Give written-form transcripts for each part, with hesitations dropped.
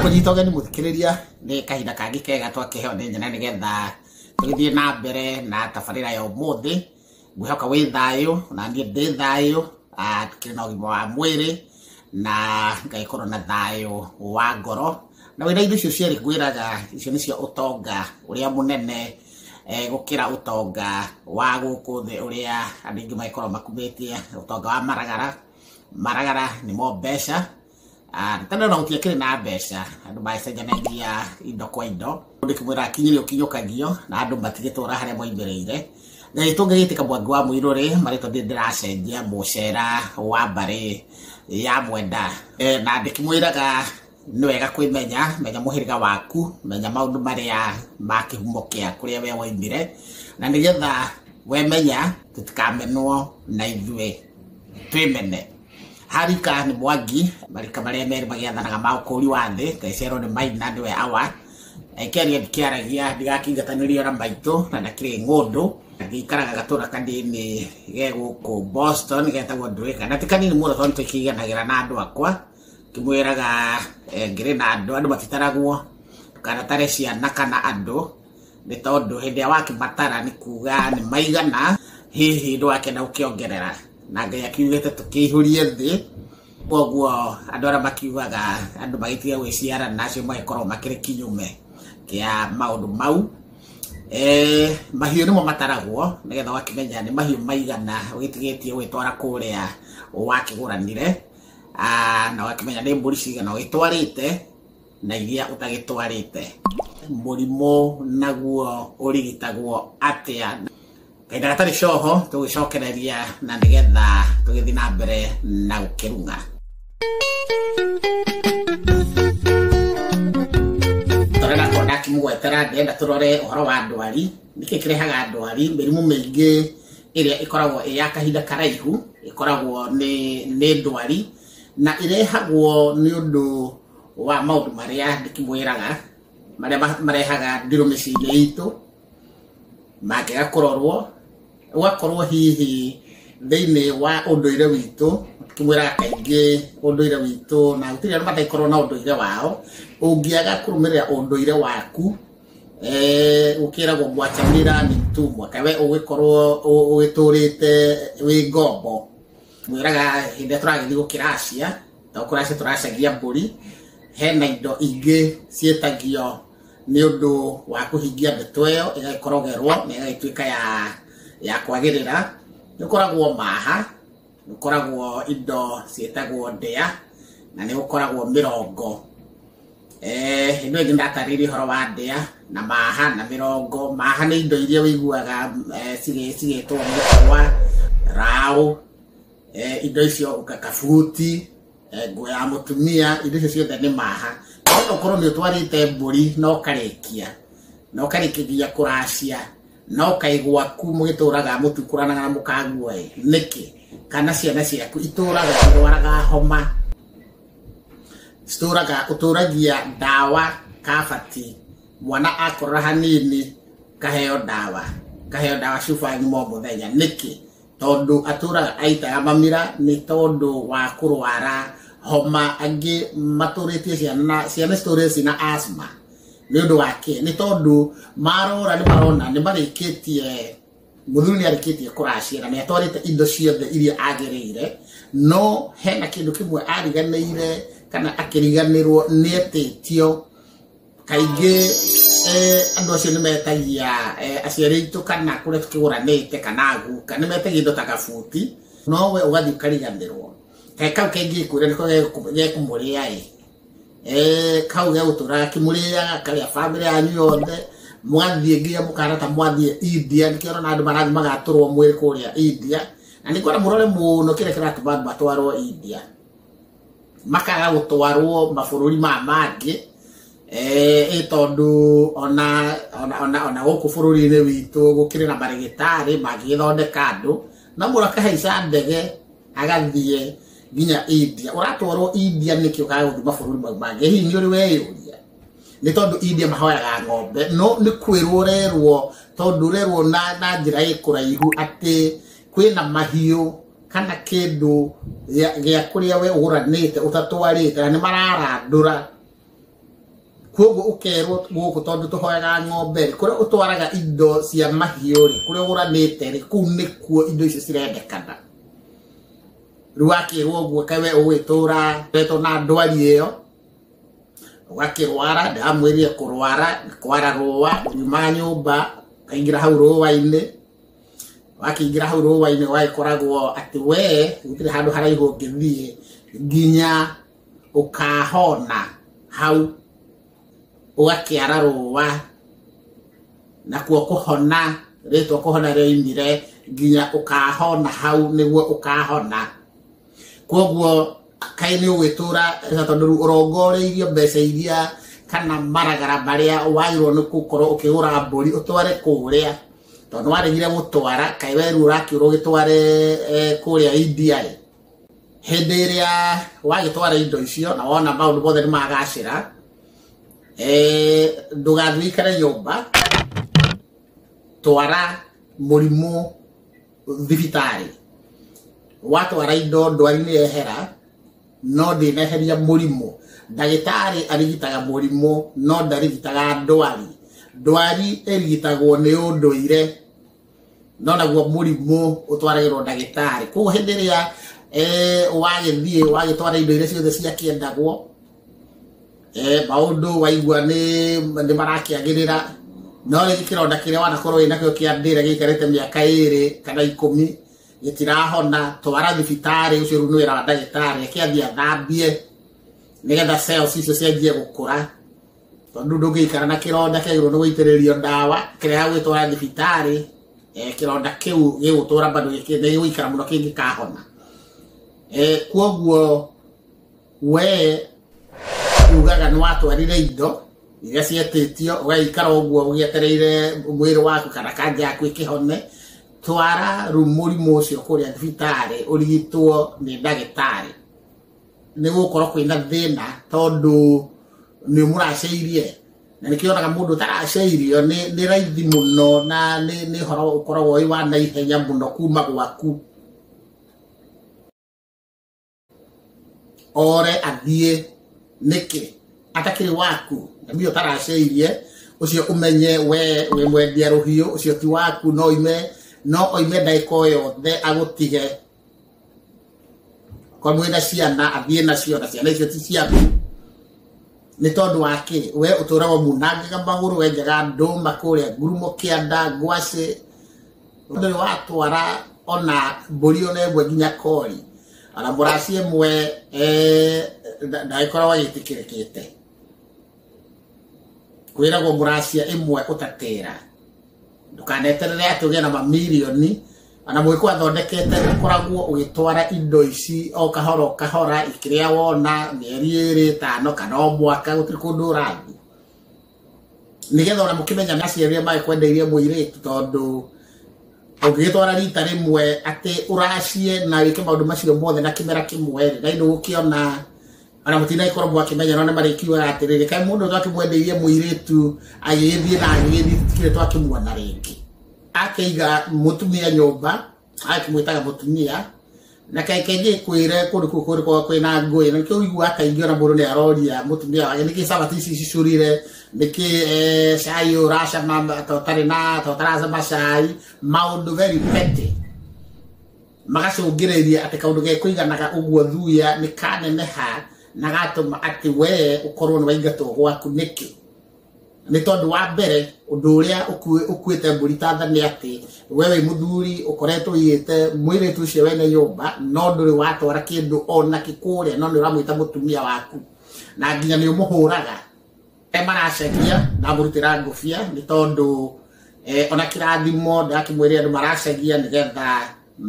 Kujitoga ni muthikiriria ni kahinda kangi kega twakiheo ni nyina ni getha tugithie na mbere na tabarira ya umuthi ngwihoka wi thayo na nie ndi thayo tukiri na ugima wa mwiri na ngaikorwo na thayo wa ngoro na wina indo icio cieri ngwiraga icio nicio utonga uria munene gukira utonga wa guku thi uria andu ingi maikorwo makumitie utonga wa maragara ni mo mbeca. Tanda na utia kiri na mbeca andu maicenjanagia indo kwa indo ndikimwira kinyire ukinyukagio na andu matigitura haria moimbereire na itungigitika mwangi wa mwiruri marito ndiracenjia mucera wa mbari ya mwenda na ndikimwiraga ni wega kwimenya menya muhiriga waku menya maundu maria makihumo kia kuria we woimbire na nigetha wemenya tutikamenwo na ithui twimene. Harika ni Mwangi marika maria meri magiathanaga maukuri wa thi Kaisero ni Maina ndiwe awa ekeria ndikiaragia ndigakingatanirio na maitu na ndakiri ngundu ngikaraga gatura kanini ge guku Boston getagwo Drake na tikanini muno tonto ikiganagira na andu akwa kimwiraga ngiri na andu matitaragwo kana tare ciana kana andu ni tondu hindi ya wakibatara ni kuga ni maigana hihi ndwake na ukiongerera na ngai akiugete tukihurie thi koguo andu ara makiugaga andu magitiga gwiciara nacio magikoro makiri kinyume kia maundu mau mahiu nimo mataragwo nigetha wakimenya ni mahiu maigana witigitie gwitwara kuria wakiguranire na wakimenya ni mburi cigana witwarite na iria utagitwarite murimo naguo urigitagwo atia. Kaida gatari coho tugicokereria na nigetha tugithi na mbere na gukirunga torena kona kimugwetera ndenda turore uhoro wa ndwari niki kirehaga ndwari mirimu mingi iria ikoragwo ya kahinda karaihu ikoragwo ni ndwari na irehagwo ni undu wa maundu maria ndikimwiraga maria marehaga ndirumicini itu magega kurorwo ugakorwo hihi thiini wa unduire witu kimwira kaingi unduire witu na gutiri andu mataikorwo na unduire wao ungiaga kurumirira unduire waku ukiragwo mwachamira ni mtumwa kawe ugikorwo ugiturite wi ngombo mwiraga hinde turagithi gukiracia tukuracia turacagia mburi hena indo ingi cietagio ni undu wa kuhingia ndeto iyo igakorogerwo na igatuika ya kwagirira nikoragwo maha nikoragwo indo cietagwo ndea na nikoragwo mirongo ino ingi ndatariri horo wa ndea na maha na mirongo maha ni indo iria wiguaga cigitwo mukwa rao indo icio ukakafuti nguo ya mutumia indo icio ciothe ni maha okorwo ni utwarite mburi no karikigia kuracia no kaigwa ku mugituraga mutukuranaga na mukagwe niki kana ciana ciaku ituraga irwaraga homa uturagia dawa kafati mwana akorora hanini kaheo dawa cuba nyumo muthenya niki tondu aturaga aitaga mamira ni tondu wa kurwara homa angi maturitie ciana stories na asthma ni undu wake ni tondu marora ni marona ni marikitie muthuri ni arikitie kuracia na atwarite indo ciothe iria agirire no hena kindu kimwe ariganire kana akiriganirwo ni etitio kaingi andu acio ni metagia aciari itu kana kuria tukiguranite kana aguka ni metagia indo ta kabuti no we ugathi ukariganirwo kau kengi kuria niko gekumuria kau ge utura kimuria karia family yanyu yothe mwathie ngia mukarata mwathie India nikiro na andu marathi magaturwo mwiri kuria India na nikora murore muno kire kiratuma batwarwo India makaga gutwarwo mabururi mangi tondu ona guku bururi-ini witu gukiri na marigitari magithondeka andu na muraka haica ndege agathie nginya India uratwarwo India nikio kaga guthima bururi mangi hihi ni uri weyuria nĩ tondũ India mahoyaga ng'ombe no nĩ kwĩrwo rerwo tondũ rerwo na njĩra ĩkũraihu atĩ kwĩna mahiũ kana kĩndũ gĩa kũrĩa we ũgũranĩte ũtatwarĩte na nĩ mararandũra koguo ũkerwo gũkũ tondũ tũhoyaga ng'ombe kũrĩa ũtwaraga indo cia mahiũ rĩ kũrĩa ũgũranĩte rĩ kũu nĩkuo indo icio cirendekana rĩu akĩrwo ũguo kaĩ we ũgĩtũra retwo na ndwari ĩyo ũgakĩrwara ndamwĩrire kũrwara kwara rũa nyuma nyũmba kaingĩra hau rũa-inĩ wakĩingĩra hau rũa-inĩ wagĩkoragwo atĩ we gũtirĩ handũ haraihu ũngĩthiĩ nginya ũkahona hau ũgakĩara rũa nakuo kũhona rĩtwa kũhona rĩoimire nginya ũkahona hau nĩguo ũkahona koguo kaĩ nĩ ũgĩtũra tondũ rĩu ũrongoreirio mbeca iria kana maragara marĩa wagĩrĩirwo nĩ gũkorwo ũkĩgũra mbũri ũtware kũrĩa tondũ waregire gũtwara kaĩ we rĩu ũrakĩũrwo ũgĩtware kũrĩa India hĩndĩ ĩrĩa wagĩtwara indo icio na wona maũndũ mothe nĩ magacĩra ndũgathiĩ ũikare nyũmba twara mũrimũ thibitarĩ watwara indo ndwari-inĩ yehera no ndĩneheria mũrimũ ndagĩtarĩ arigitaga mũrimũ no ndarigitaga ndwari ndwari ĩrigitagwo nĩ ũndũire no naguo mũrimũ ũtwaragĩrwo ndagĩtarĩ koguo hĩndĩ ĩrĩa wagĩthiĩ wagĩtwara indo iria ciothe ciakĩendagwo maũndũ waigua nĩ marakĩagĩrĩra no rĩngĩ kĩronda kĩrĩa wanakorwo wĩnakĩo kĩa ndĩra gĩikarĩte mĩaka 2 kana 10 gĩtirahona twara thibitarĩ ũcio rĩu nĩ wĩra wa ndagĩtarĩ akĩathiĩ athambie nĩgetha cells icio cianjie gũkũra tondũ ndũngĩikara na kĩronda kĩagĩrĩirwo nĩ gũitĩrĩrio ndawa kĩrĩa gũgĩtwara thibitarĩ kĩronda kĩu gĩgũtũra bado gĩgũikara mũno kĩngĩkahona koguo we ugaga nĩ watwarire indo iria cietĩtio ũgaikara ũguo ũgĩetereire mwĩrĩ waku kana kanja yaku ĩkĩhone twara rĩu mũrimũ ũcio kũrĩa thibitarĩ ũrigitwo nĩ ndagĩtarĩ nĩ gũkorwo kwĩna thĩna tondũ nĩ mũracĩirie na nĩkĩonaga mũndũ ũtaracĩirio nĩ raithi mũno na nĩ ũhoro ũkoragwo wĩ wa naihenya mũno kuma gwaku ore athiĩ nĩkĩ atakĩrĩ waku na mĩo ũtaracĩirie ũcio ũmenye we mwendia rũhiũ ũcio ti waku no oime ndagĩka o yothe agũtige korwo mwĩna ciana athiĩ nacio na ciana icio ti ciaku nĩ tondũ wa kĩ we ũtũragwo munangĩga magũrũ wenjaga ndũma kũrĩa ngurumo kĩanda ngwacĩ ndũrĩ watwara ona mbũri ona ĩmwe nginya kori ona mũraci ĩmwe ndagĩkoragwo agĩtĩkĩrĩkĩte kwĩragwo mũracia ĩmwe ũtatĩra ndũkaneterere atĩ ũgĩe na mamirioni ona mwĩkũ athondekete ũkoragwo ũgĩtwara indo ici o kahora ikĩrĩa wona mĩeri 2 5 kana o mwaka gũtirĩ kũndũ ũrathiĩ nĩgetha ona mũkĩmenya naciarĩre magĩkwendeirie mũirĩtu tondũ ũngĩgĩtwara rita rĩmwe atĩ ũracie na wĩke maũndũ macio mothe na kĩmera kĩmwe na indo gũkĩona ona mũtinagĩkorwo mwakĩmenya no nĩ marĩkiugaga atĩrĩrĩ kaĩ mũndũ twakĩmwendeirie mũirĩtu agĩgĩthiĩ na agĩgĩthiĩ tũtirĩ twakĩmuona rĩngĩ akĩiga mũtumia nyũmba akĩmwĩtaga mũtumia na kaingĩ kwĩre kũndũ kũu kwĩna ngũĩ na nĩkĩo ũiguaga kaingĩ ona mũndũ nĩ aroria mũtumia wake nĩkĩ sabati ici cicurire nĩkĩ cai ũracama totaracama cai maũndũ very petty magacũngĩrĩria atĩ kaũndũ gekũiganaga ũguo thuya nĩ kaneneha na gatũma atĩ we ũkorwo nĩ waingatwo gwaku nĩkĩ nĩ tondũ wa mbere ũndũ ũrĩa ũkuĩte mbũri tatha nĩ atĩ we wĩ mũthuri ũkoretwo ũigĩte mũirĩtu ũcio wene nyũmba no ndũrĩ watwara kĩndũ ona kĩkũrĩa no nĩ ũramwĩta mũtumia waku na nginya nĩ ũmũhũraga maracagia na mũrutĩra ngũbia nĩ tondũ ona kĩrathimo ndakĩmwĩrĩra andũ maracagia nĩgetha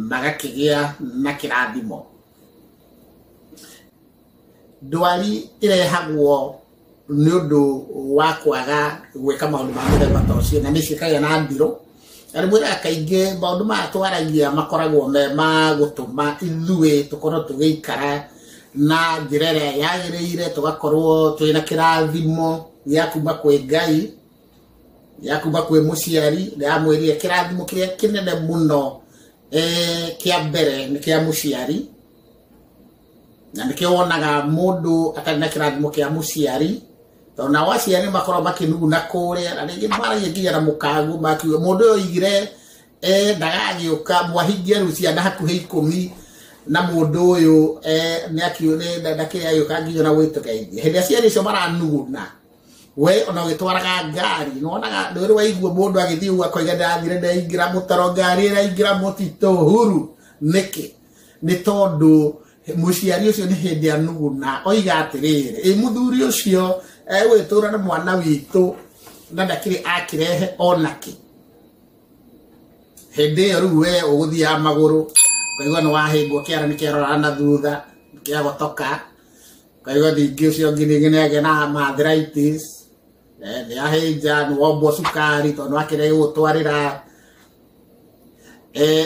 magakĩgĩa na kĩrathimo ndwari ĩrehagwo nĩ ũndũ wa kwaga gwĩka maũndũ ma mũthemba ta ũcio na nĩ ciĩkagĩa na ndirũ na rĩmwe kaingĩ maũndũ maya twaragia makoragwo me ma gũtũma ithuĩ tũkorwo tũgĩikara na njĩra ĩrĩa yagĩrĩire tũgakorwo twĩna kĩrathimo ya kuma kwe Ngai ya kuma kwe muciari ya mwĩrire kĩrathimo kĩrĩa kĩnene mũno kĩa mbere nĩ kĩa muciari na nĩkĩo wonaga mũndũ atarĩ na kĩrathimo kĩa muciari tondũ nao aciari makorwo makĩnuguna kũrĩa na rĩngĩ maragia nginya na mũkangu makiuga mũndũ ũyũ oigire ndagagĩũka mwahingie rĩu ciana hakuhĩ 10 na mũndũ ũyũ nĩ akiuga ndakĩrĩa agĩũka nginya na gwĩtũgeithia hĩndĩ aciari icio maranuguna we ona ũgĩtwaraga ngari nĩwonaga ndũrĩ waigua mũndũ agĩthiĩ ũguo akoiga ndĩrathire ndaingĩra mũtaro ngari ĩraingĩra mũtitũ huru nĩkĩ nĩ tondũ muciari ũcio nĩ hĩndĩ anuguna oiga atĩrĩrĩ mũthuri ũcio gwĩtũra na mwana witũ na ndakĩrĩ akĩrehe onakĩ hĩndĩ ĩyo rĩu we ũgũthiaga magũrũ kaigua nĩ wahĩngwo kĩara nĩ kĩarora na thutha kĩagotoka kaigua ningĩ ũcio ũngĩ ningĩ nĩ agĩa na arthritis nĩ ahĩnja nĩ wombwo cukari tondũ nĩ wakĩrege gũtwarĩra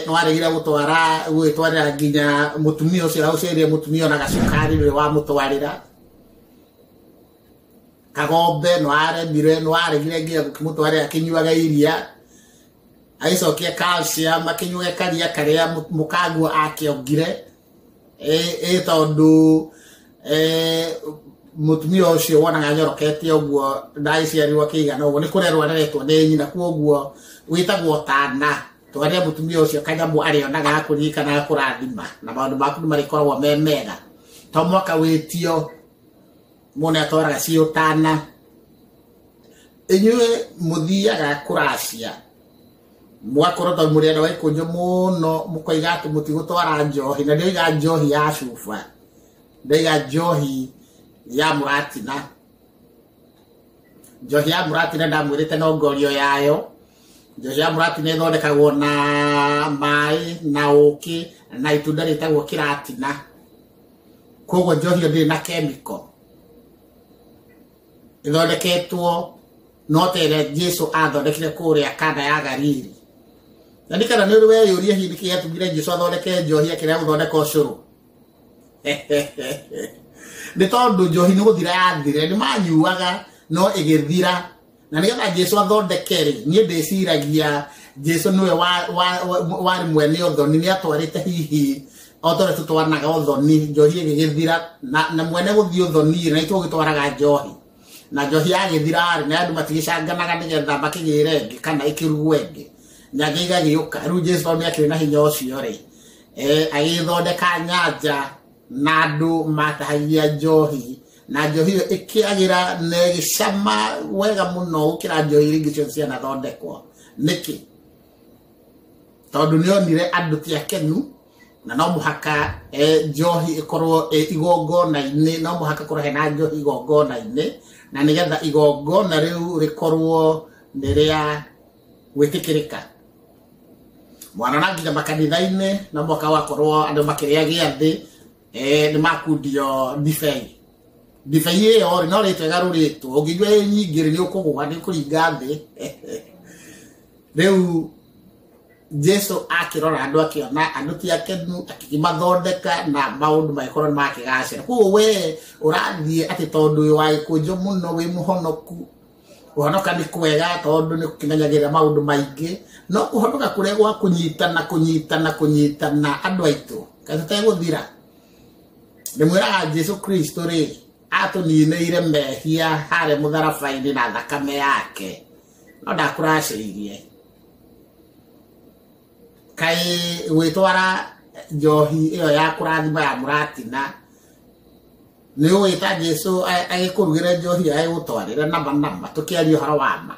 nĩ waregire gwĩtwarĩra nginya mũtumia ũcio ũcerie mũtumia ona gacukari rĩrĩ wamũtwarĩra kagombe nĩ waremire nĩ waregire nginya gũkĩmũtwarĩra akĩnyuaga iria agĩcokia calcium akĩnyuaga karia karĩa mũkanguo akĩongire tondũ mutumia ũcio wonaga nyorokete ũguo ndaiciarirwo kĩigana ũguo nĩ kũrerwo areretwo nĩ nyina kuoguo wĩtagwo tana twarĩa mutumia ũcio kanyamũ arĩonaga kũririkana kũrathima na maũndũ maku nĩ marĩkoragwo me mega to mwaka wĩtio mũndũ atwaraga ciĩ tana inyuĩ mũthiaga kũracia mwakorwo tondũ mũrĩ andũ aikũnjũ mũno mũkoiga atĩ mũtigũtwara njohi na ndioiga njohi ya cuba ndaiga njohi ya mũratina njohi ya mũratina ndamwĩrĩte no ngorio yayo njohi ya mũratina ĩthondekagwo na maĩ na ũkĩ na itunda rĩtagwo kĩratina koguo njohi ĩyo ndĩrĩ na chemical ĩthondeketwo no ta ĩrĩa Jesũ athondekire kũrĩa Kana ya Galili na nĩ kana nĩ ũrĩ weyũria hihi nĩkĩ gĩatũmire Jesũ athondeke njohi akĩrega gũthondeka ũcũrũ nĩ tondũ njohi nĩ gũthira yathire nĩ manyuaga no ĩgĩthira na nĩgetha Jesũ athondeke rĩ niĩ ndĩciragia Jesũ nĩwe warĩ mwene ũthoni nĩ atwarĩte hihi o tondũ tũtwanaga ũthoni njohi ĩgĩgĩthira na mwene gũthiĩ ũthoni na itũgĩtwaraga njohi na njohi yagĩthira na andũ matigĩcanganaga nĩgetha makĩgĩre ĩngĩ kana ĩkĩrugwo ĩngĩ na gĩgagĩũka rĩu Jesũ nĩ akĩrĩ na hinya ũcio rĩ agĩthondeka nyanja na andũ matahagia njohi na njohi ĩyo ĩkĩagĩra na ĩgĩcama wega mũno gũkĩra njohi iria ingĩ ciothe cianathondekwo nĩkĩ tondũ nĩonire andũ ti akenu na no mũhaka njohi ĩkorwo igongona-inĩ no mũhaka korwo hena njohi igongona-inĩ na nĩgetha igongona rĩu rĩkorwo nĩ rĩa gwĩtĩkĩrĩka mwana na nginya makanitha-inĩ no mũhaka wakorwo andũ makĩrĩa gĩathĩ nĩ makundio ndibei ĩyo no rĩtwa ĩgarũrĩtwo ũngĩnyua ĩ nyingĩ nĩ ũkũgũa nĩ ũkũringa thĩ rĩu Jesũ akĩrora andũ akĩona andũ ti akenu akĩmathondeka na maũndũ magĩkorwo nĩ makĩgacĩra koguo we ũrathiĩ atĩ tondũ ũyũ wagĩkũnjũ mũno wĩ mũhonoku kũhonoka nĩ kwega tondũ nĩ kũmenyagĩrĩra maũndũ maingĩ no kũhonoka kũrĩa gwa kũnyitana andũ aitũ kaĩ tũtegũthira ndĩmwĩraga Jesũ Kristo rĩ atũninĩire mehia harĩa mũtharaba-inĩ na thakame yake no ndakũracĩirie kaĩ gwĩtwara njohi ĩyo ya kũrathima ya mũratina nĩ ũgwĩta Jesũ agĩkũrugĩre njohi ĩyo agĩgũtwarĩre nama tũkĩaria ũhoro wa ma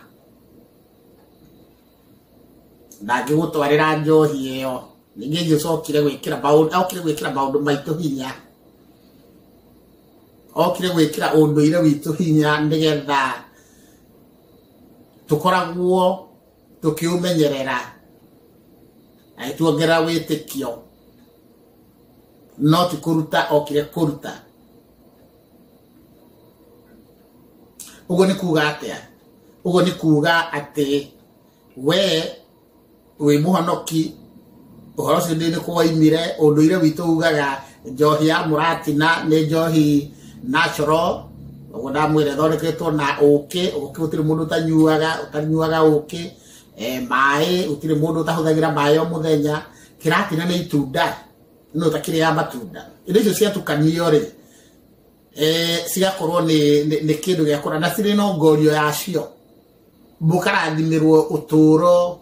ndangĩgũtwarĩra njohi ĩyo ningĩ Jesũ okire gwĩkĩra maũndũ maitũ hinya okire gwĩkĩra ũndũire witũ hinya nĩgetha tũkoragwo tũkĩũmenyerera agĩtuongerera wĩtĩkio no ti kũruta okire kũruta ũguo nĩ kuuga atĩa ũguo nĩ kuuga atĩ we wĩ mũhonoki ũhoro ũcio nĩ kwoimire ũndũire witũ ugaga njohi ya mũratina nĩ njohi natural koguo ndamwire thondeketwo na uki utiri mundu utanyuaga uki mai utiri mundu utahuthagira mai o muthenya kiratina ni itunda no takiria matunda indo icio ciatukanio ri cigakorwo ni kindu gia kura na ciri no ngorio yacio mukarathimirwo uturo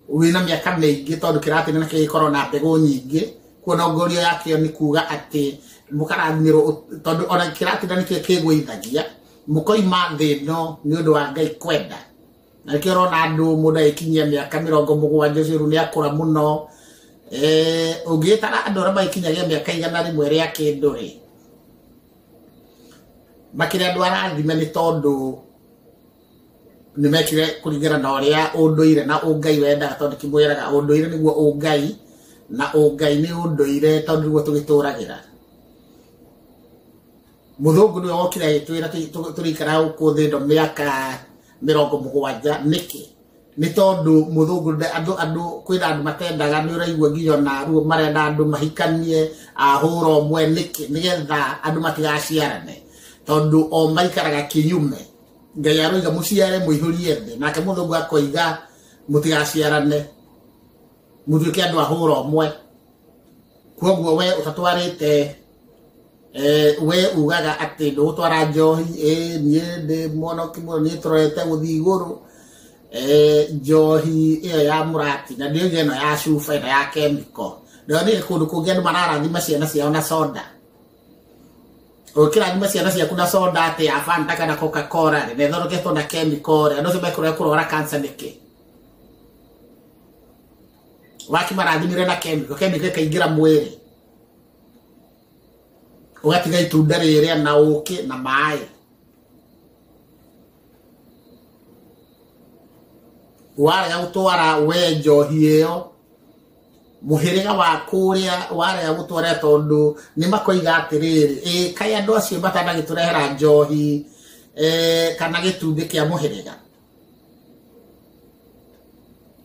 wina miaka mingi tondu kiratina na kikorwo na mbegu nyingi kuona ngorio yake ni kuga ati mukarathimirwo tondu ona kiratina ni kigwithagia mukoima thino ni undu wa Ngai kwenda na kiro na andu mundu ikinyia miaka 70 ciru ni akura muno ugitara andu raba ikinyagia miaka 100 ria kindu ri makire andu arathime ni tondu ni mekire kuringana na uria unduire na ungai wenda tondu kimwiraga unduire niguo ungai na ungai ni unduire tondu niguo tugituragira muthungu ni okira itwira turikara uku thindo miaka 70 niki ni tondu muthungu andu kwina andu matendaga ni uraigua nginya na ruo marenda andu mahikanie ahuro mwe niki nigetha andu matigaciarane tondu o maikaraga kinyume Ngai aroiga muciare muihurie thi nake muthungu akoiga mutigaciarane muthuike andu ahuro mwe koguo we utatwarite we ugaga ati ndutwara njohi nie ndi mono kimo ni torete guthi iguru njohi iyo ya murati na ndio ngeno ya shufa na ya chemical ndio ni kundu kungi andu mararathima ciana ciao na soda ukira ciana ciaku na soda ati ya Fanta kana Coca-Cola ni thoroketwo na chemical andu cibekura kurora cancer niki waki marathimire na chemical kaingira mwiri ugatiga itunda riria na uki na mai warega gutwara we njohi iyo muhiriga wa kuria warega gutwara tondu ni makoiga atiriri kai andu acio batana giturehera njohi kana gitumbi kia muhiriga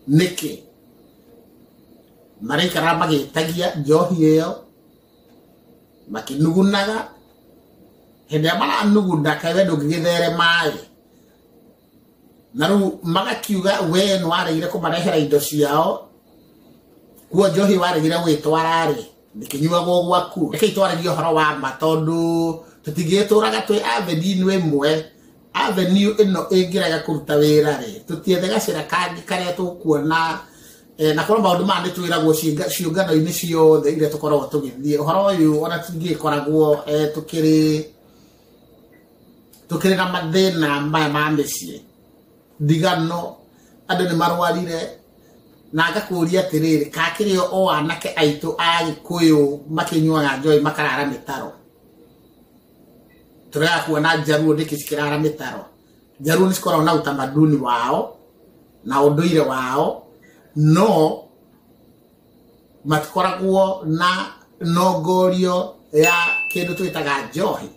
niki marikara magitagia njohi iyo makinugunaga hende mara nugunda kawe ndugithere mai na ru magakiuga we no areire kumarehera indo ciao kuo njohi waregire gwitwara ri ndikinyuago gwaku ikitwaragia horo wa matondu tutigituraga twi avenue imwe avenue ino ingiraga kuruta wira ri tutiethega cira kangi karia tukuona na kwa maundu mandi twiragwo ciungano ini ciothe ile tukoragwo tugithie horo uyu ona tingikoragwo tukiri na mathina ma micii ndigano andu ni marwarire na ngakuria atiriri kakirio o anake aitu a Gikuyu makinyuaga njohi makarara mitaro turaya kuona Jaruo ndikikirara mitaro Jaruo niskoragwo na utamaduni wao na unduire wao no matkoragwo na nogorio ya kindu twitaga njohi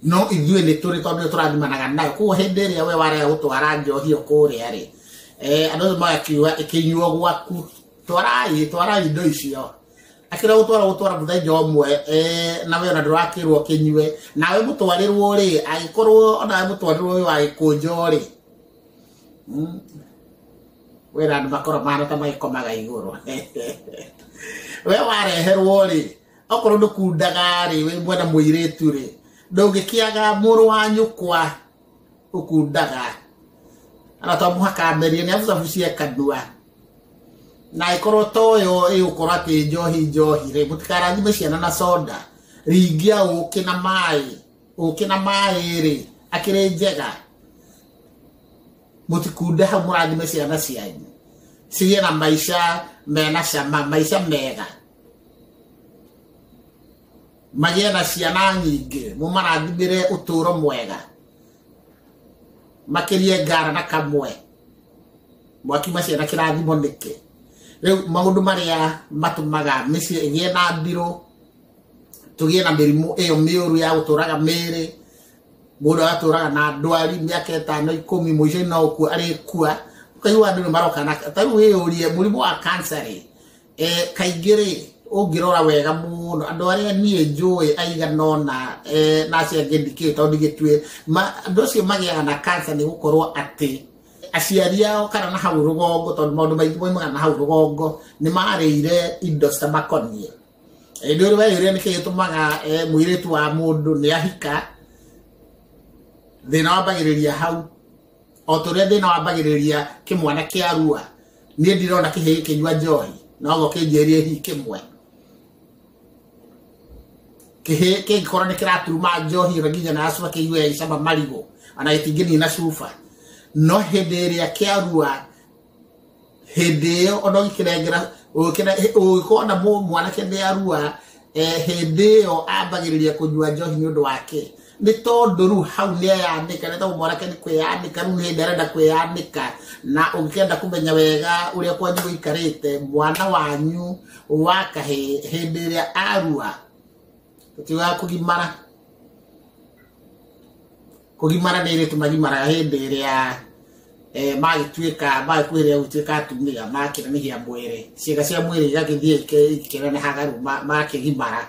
no ithuĩ nĩ tũrĩ tondũ tũrathimanaga nayo kuo hĩndĩ ĩrĩa we warega gũtwara njohi kũrĩa rĩ andũ magakiuga ĩkĩnyuo gwaku twarai indo icio akĩra gũtwara mũthenya ũmwe na we ona ndũrakĩrwo kĩnyue nawe mũtwarĩrwo rĩ agĩkorwo ona mũtwarĩrwo ũyũ wa Gĩkũnjo rĩ we na andũ makorwo mahana ta magĩkomaga igũrũ we wareherwo rĩ okorwo ndũkundaga rĩ wĩ mwana mũirĩtu rĩ ndũngĩkĩaga mũrũ wa nyũkwa ũkundaga ana to muhaka merie ni afuza cia kanua na ikorwo toyo ĩgũkorwo atĩ njohi rĩ mũtikarathime ciana na soda ringia ũkĩ na maĩ rĩ akĩrĩ njega mutikunda hau mũrathime ciana cianyu cigie na maisha mena cama maisha mega magie na ciana nyingĩ mũmarathimire ũtũro mwega makirie ngara na kamwe mwaki ciana kĩrathimo nĩkĩ rĩu maũndũ marĩa matumaga mĩciĩ ĩgĩe na ndirũ tũgĩe na mĩrimũ ĩyo mĩũru ya gũtũraga mĩĩrĩ mũndũ atũraga na ndwari mĩaka 5 10 mũico no gũkua arĩkua ũkaigua andũ nĩ maroka na tarĩu wĩyũrie mũrimũ wa cancer kaingĩ rĩ ungirora wega muno andu aria nie njui aiganona na cia ngindikite tondu gitue andu acio magiaga na cancer ni gukorwo ati aciari ao kana na hau rugongo tondu maundu maingi moimaga na hau rugongo ni marĩire indo citamakoniĩ ndio rĩu weyo nĩ gĩtũmaga mũirĩtu wa mũndũ nĩ ahika thĩna wambagĩrĩria hau o tũrĩa thĩna wambagĩrĩria kĩmwana kĩa rua niĩ ndirona kĩhĩ kĩnyua njohi noguo kĩnjĩrie hihi kĩmwe kĩhĩ kĩngĩkorwo nĩ kĩraturuma njohi na nginya na cuba kĩigue gĩcama marigũ ona gĩtingĩnina cuba no hĩndĩ ĩrĩa kĩarua hĩndĩ ĩyo ona ũgĩkĩrengera ũgĩkorwo na mwanake nĩ arua hĩndĩ ĩyo ambagĩrĩria kũnyua njohi nĩ ũndũ wake nĩ tondũ rĩu hau nĩ eyanĩka nĩ tondũ mwanake nĩ kwĩyanĩka rĩu hĩndĩ arenda kwĩyanĩka na ũngĩkenda kũmenya wega ũrĩa kwanyu gũikarĩte mwana wanyu wa kahĩĩ hĩndĩ ĩrĩa arua tũtiugaga kũgimara nĩ airĩtu magimaraga hĩndĩ ĩrĩa magĩkuhĩrĩria gũtuĩka atumia makĩnenehia mwĩrĩ ciĩga cia mwĩrĩ igagĩthiĩ ikĩnenehaga rĩu makĩgimara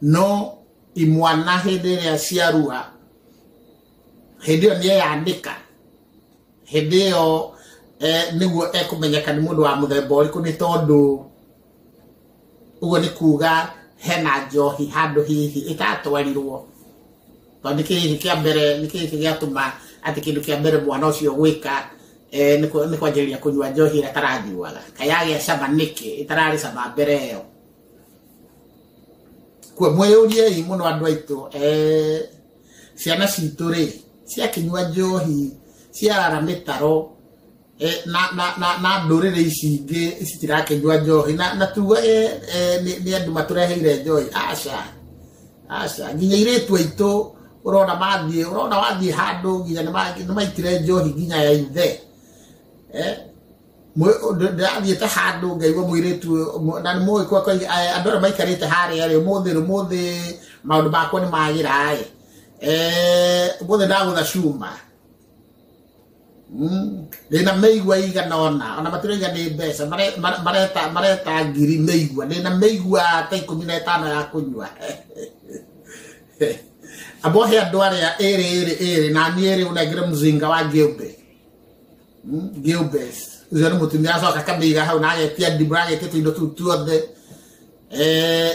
no imwana hĩndĩ ĩrĩa ciarua hĩndĩ ĩyo nĩ eyanĩka hĩndĩ ĩyo nĩguo ekũmenyeka nĩ mũndũ wa mũthemba ũrĩkũ nĩ tondũ ũguo nĩ kuga hena njohi handũ hihi ĩtatwarirwo tondũ nĩkĩ kĩa mbere nĩkĩ gĩatũma atĩ kĩndũ kĩa mbere mwana ũcio gwĩka nĩ kwanjĩrĩria kũnyua njohi ĩrĩa atarathiuaga kayagĩa cama nĩkĩ ĩtararĩ cama mbere ĩyo kuo mwĩyũriei mũno andũ aitũ ciana citũ rĩ ciakĩnyua njohi ciarara mĩtaro na ndũrĩrĩ ici ingĩ citirakĩnyua njohi na tuge nĩ andũ matũreheire njohi aca nginya airĩtu aitũ urona wathiĩ handũ nginya nĩ maitire njohi nginya ya ithe ndathiĩte handũ ngaigua mũirĩtu na nĩ mũĩ andũ arĩa maikarĩte harĩa rĩ ũmũthĩ maũndũ makwa nĩ magĩra ũmũthĩ ndagũtha cuma ndĩna mĩigua igana ona matirauga nĩ mbeca mareta ngiri mĩigua ndĩna mĩigua ta 15 ya kũnyua abohe andũ arĩa ĩrĩ na niĩ rĩ ũnengere mzinga wa Gilbert ũcio nĩ mũtumia acoka kamĩiga hau na agetia ndimũ agetia tũindo tũu tuothe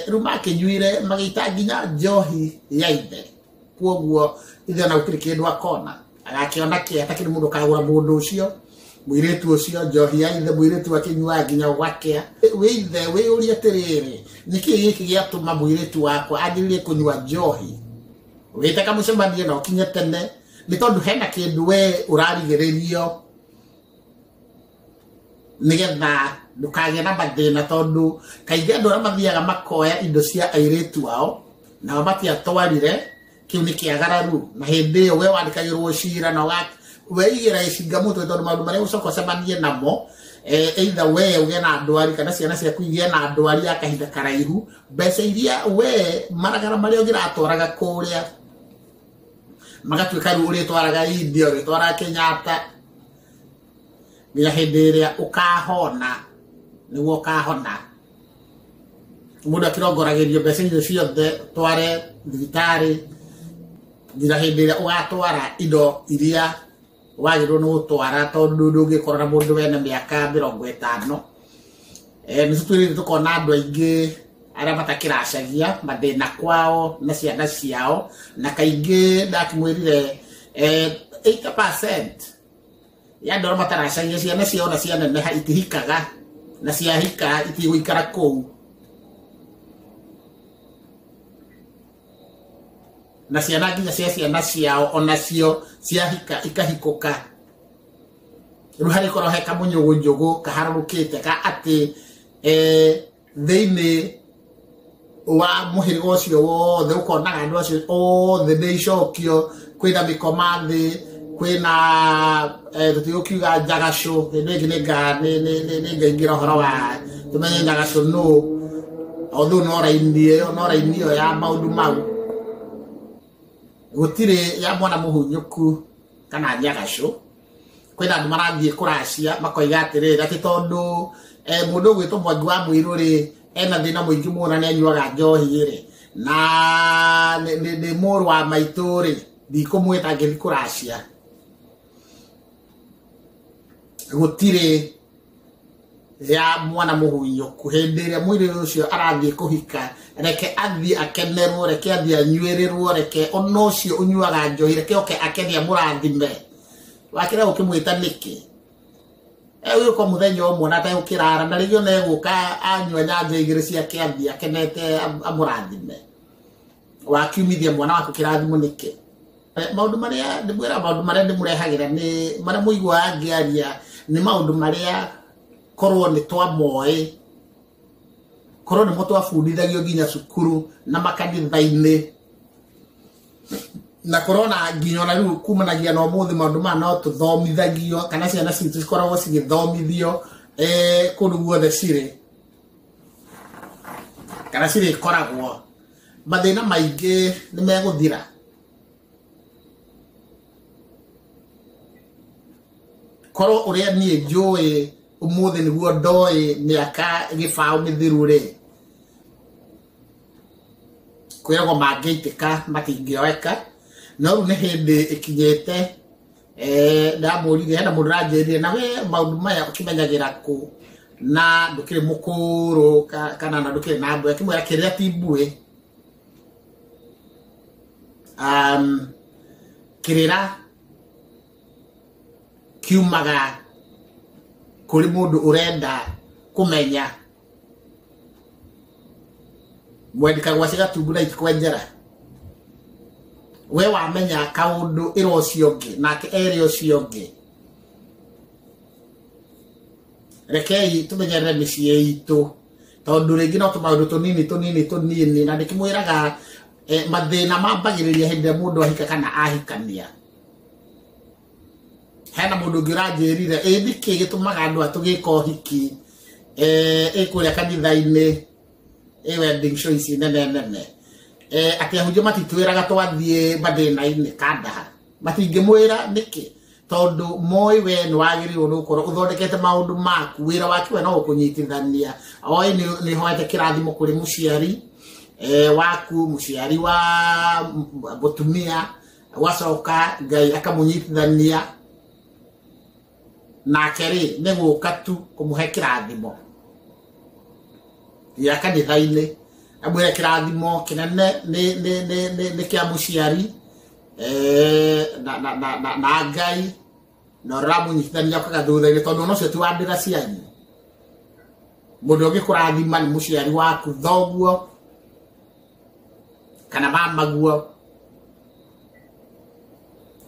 rĩu makĩnyuire magĩita nginya njohi ya ithe kuoguo ithe ona gũtirĩ kĩndũ akona agakĩona kĩ atakĩrĩ mũndũ kagũra mũndũ ũcio mũirĩtu ũcio njohi ya ithe mũirĩtu akĩnyuaga nginya ũgakĩa wĩ ithe wĩyũrie atĩrĩrĩ nĩkĩ gĩkĩ gĩatũma mũirĩtu wakwa anjĩrĩrie kũnyua njohi wĩte kamũcemanio na ũkinye tene nĩ tondũ hena kĩndũ we ũrarigĩrĩrio nĩgetha ndũkagĩe na mathĩna tondũ kaingĩ andũ arĩa mathiaga makoya indo cia airĩtu ao nao matiatwarire kĩu nĩ kĩagararu na hĩndĩ ĩyo we wandĩkagĩrwo cira na weigĩra gĩcinga mũtwe tondũ maũndũ marĩa ũcoka ũcemanie namo either we ũgĩe na ndwari kana ciana ciaku igĩe na ndwari ya kahinda karaihu mbeca iria we maragara marĩa ũgĩratwaraga kũrĩa magatuĩka rĩu ũrĩtwaraga India ũrĩtwaraga Kenyatta nginya hĩndĩ ĩrĩa ũkahona nĩguo ũkahona mũndũ akĩrongoragĩrio mbeca icio ciothe tware thibitarĩ nginya hĩndĩ ĩrĩa ũgatwara indo iria wagĩrĩirwo nĩ gũtwara tondũ ndũngĩkorwo na mũndũ wena mĩaka 50 nĩtũtwĩrĩte tũkona andũ aingĩ arĩa matakĩracagia mathĩna kwao na ciana ciao na kaingĩ ndakĩmwĩrire 80% ya andũ arĩa mataracagia ciana ciao na cianeneha itihikaga na ciahika itigũikara kũu na ciana nginya cia ciana ciao onacio ciahika ikahikũka rĩu harĩ korwo he kamũnyũgũnyũgũ kaharũrũkĩte ka atĩ thĩinĩ wa mũhĩrĩga ũcio wothe ũkonaga andũ acio othe nĩ icokio kwĩna mĩkoma thĩ kwĩna tũtigũkiuga njagacũ hĩndĩ ĩngĩ nĩ ngaingĩra ũhoro wa tũmenye njagacũ nũ although no raini ĩyo ya maũndũ mau gũtirĩ ya mwana mũhunyũku kana njagacũ kwĩna andũ marathiĩ kũracia makoiga atĩrĩrĩ atĩ tondũ mũndũ ũgwĩtwo Mwangi wa Mũirũ rĩ ena thina muingi muna ne nyuaga njohi ri na ni muru wa maitu ri ndikumwita ngithi kuracia gutire ya mwana muhuyo kuhenderia mwiri ucio arathie kuhika reke athie akenerwo reke athie anywerirwo reke ono ucio unyuaga njohi reke oke akenia murathime wakira ukimwita niki ewe ko muthenya omwe na tayo kirara na rigio na guka anywa nyanja igire cia kiathia akenete amurathime wakiumithia mwana waku kirathimo niki maundu maria ndimwira maundu maria ndimurehagira ni maria muigwa angiaria ni maundu maria korwo ni twamoe korwo ni mutwabundithagio nginya cukuru na makanitha-ini na korona nginya na riu kumanagia no muthi maundu ma no tuthomithagio kana ciana citu cikoragwo cigithomithio kundu guothe ciri kana ciri koragwo mathina maingi ni meguthira korwo uria nie njui umuthi niguo ndoi miaka gibao mithiru ri kwiragwo mangeitika matingioeka no riu ni hindi ikinyite ndamurire hena mundu ranjirire na we maundu maya ukimenyagira ku na ndukire mukuru kana na ndukire na mbu akimwira kiria timbue kirira kiumaga kuri mundu urenda kumenya mwendika gwacira tumbura ikwenjera we wamenya kaundu iro ciongi nake eri uciongi rekei tumenyerere micie itu tondu ringi no tumaundu tunini na ndikimwiraga mathina mambagiriria hindi mundu ahika kana ahikania hena mundu ngiranjirire niki gitumaga andu atugika uhiki kuria kanitha-ini wedding show ici nene ati ahunjia matitwiraga twathie mathina-ini kandaha matingimwira niki tondu moi we ni wagirirwo nukorwo uthondekete maundu maku wira wake we no ukunyitithania oi ni hoete kirathimo kuri muciari waku muciari wa mutumia wacoka Ngai akamunyitithania na keri ni guka tu kumuhe kirathimo ya kanitha-ini amwire kirathimo kinene ni kia muciari na Ngai no ramunyitithania kagathutha-ini tondu no cio ti wa ndira cianyu mundu ungi kurathima ni muciari waku thoguo kana mamaguo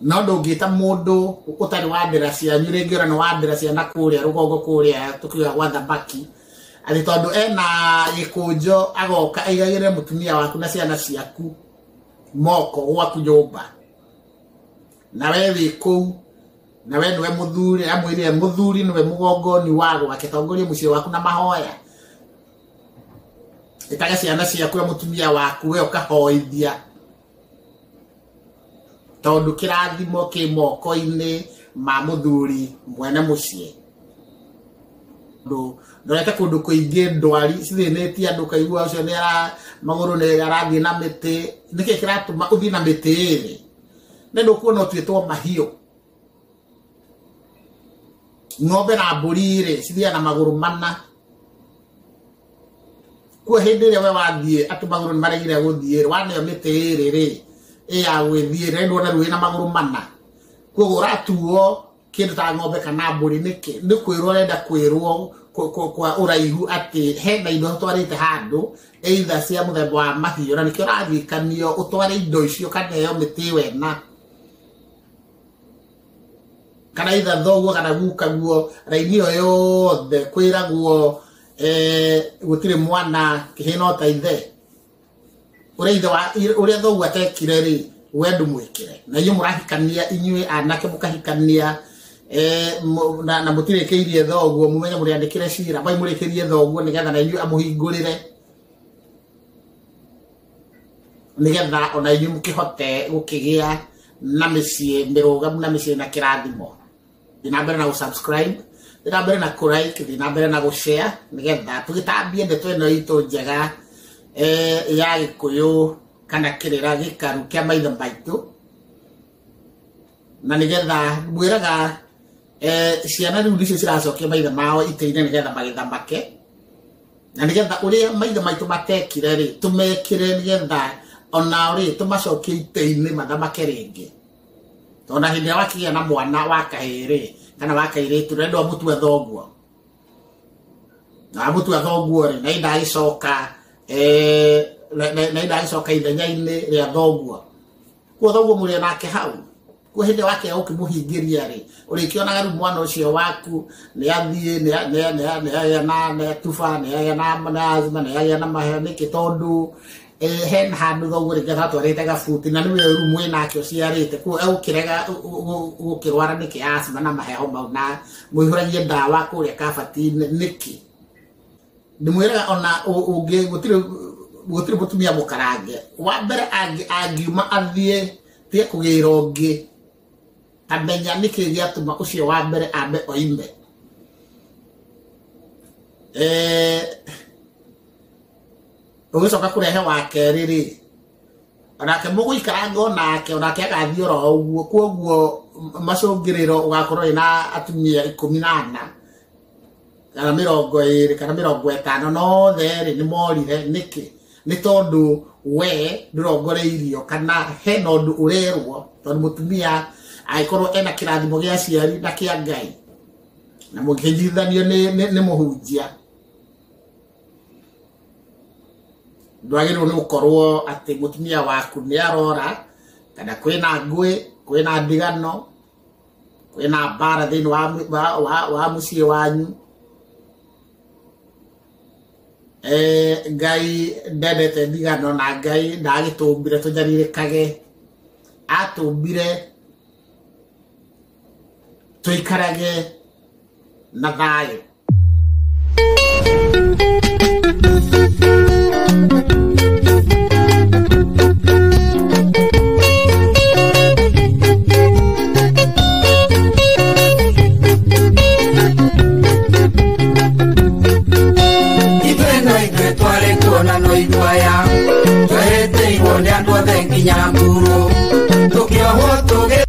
no ndungita mundu utari wa ndira cianyu ringi ora ni wa ndira ciana kuria rugongo kuria tukiuga gwa thamaki ati tondu ena gikunjo agoka aigagire mutumia waku na ciana ciaku moko gwaku nyumba na we wi kuu na we niwe muthuri amwirire muthuri niwe mugongoni wago akitongoria mucii waku na mahoya itaga ciana ciaku na mutumia waku we ukahoithia tondu kirathimo ki moko-ini ma muthuri mwene mucii ndorete kundu kuingi ndwari cithinetie andu kaigua ucio ni ara maguru ni arathie na miti niki kiratuma uthie na miti iri ni ndukuona utwitwo mahio ng'ombe na mburi iri cithia na maguru mana kwa hindi ria we wathie atu maguru ni maregire guthie waneo miti iri ri ya gwithie ri ndona ruina maguru mana kwa uratuo kindu ta ng'ombe kana mburi niki ni kwirwo renda kwirwo kwa uraihu ati hena indo twarite handu either cia muthemba wa mahiu na nikio rathikanio utware indo icio kaneo miti wena kana either thoguo kana gukaguo rainio yothe kwiragwo gutire mwana kihino ta ithe uria thoguo atekire ri wendu mwikire na iyo murahikania inyue anake mukahikania na mutirekirie thoguo mumenye muriandikire cira bai murekirie thoguo nigetha na inyue amuhingurire nigetha ona inyue mukihote gukigia na micii mirugamu na micii na kirathimo ina mbere na subscribe ira mbere na like thina mbere na gushare nigetha tugitambie ndeto ino itu njega ya Gikuyu kana kirira gikaru kia maitho maitu na nigetha mwiraga ciana riu nicio ciracokia maitho mao ite-ini nigetha magithamake na nigetha uria maitho maitu matekire ri tumekire nigetha ona uri tumacokie ite-ini mathamake ringi tona hindi wakigia na mwana wa kahiri kana wa kairitu rendo mutwe thoguo na mutwe thoguo ri na inda icoka na inda icoka ithenya-ini ria thoguo kwa thoguo muri nake hau kwa hindi wake ukimuhingiria ri urikionaga ru mwana ucio waku ni athie ne tufa ne na azma ne na mahani kitondu hen handu thoguo ri gatha twarite gabuti na niwe ru mwina akio ciarite kwa ukirega ukirwara niki asma na maheho mau na mwihuragie ndawa kuria kabati niki ndimwiraga ona ungi gutire mutumia mukarange wa mbere angiuma athie tie kugira ungi amenya niki giatuma ucio wa mbere ambe oimbe ugicoka kurehe wa keri ri onake muguikaranga onake agathie oro uguo koguo macungiriro ugakorwo ina atumia 14 kana 20 kana 50 no theri ni morire niki ni tondu we ndurongoreirio kana he nondu urerwo tondu mutumia aikorwo ena kirathimo gia ciari na kia Ngai na mukijithanio ni muhunjia ndwagirwo ni ukorwo ati mutumia waku ni arora kana kwina ngui kwina ndigano kwina bara thini wa mucie wanyu Ngai ndendete ndigano na Ngai ndagitumbire tunyaririkage atumbire tuikarage na thayu no igwaya twete ibonde andu athengi nyamburu tukioho tuge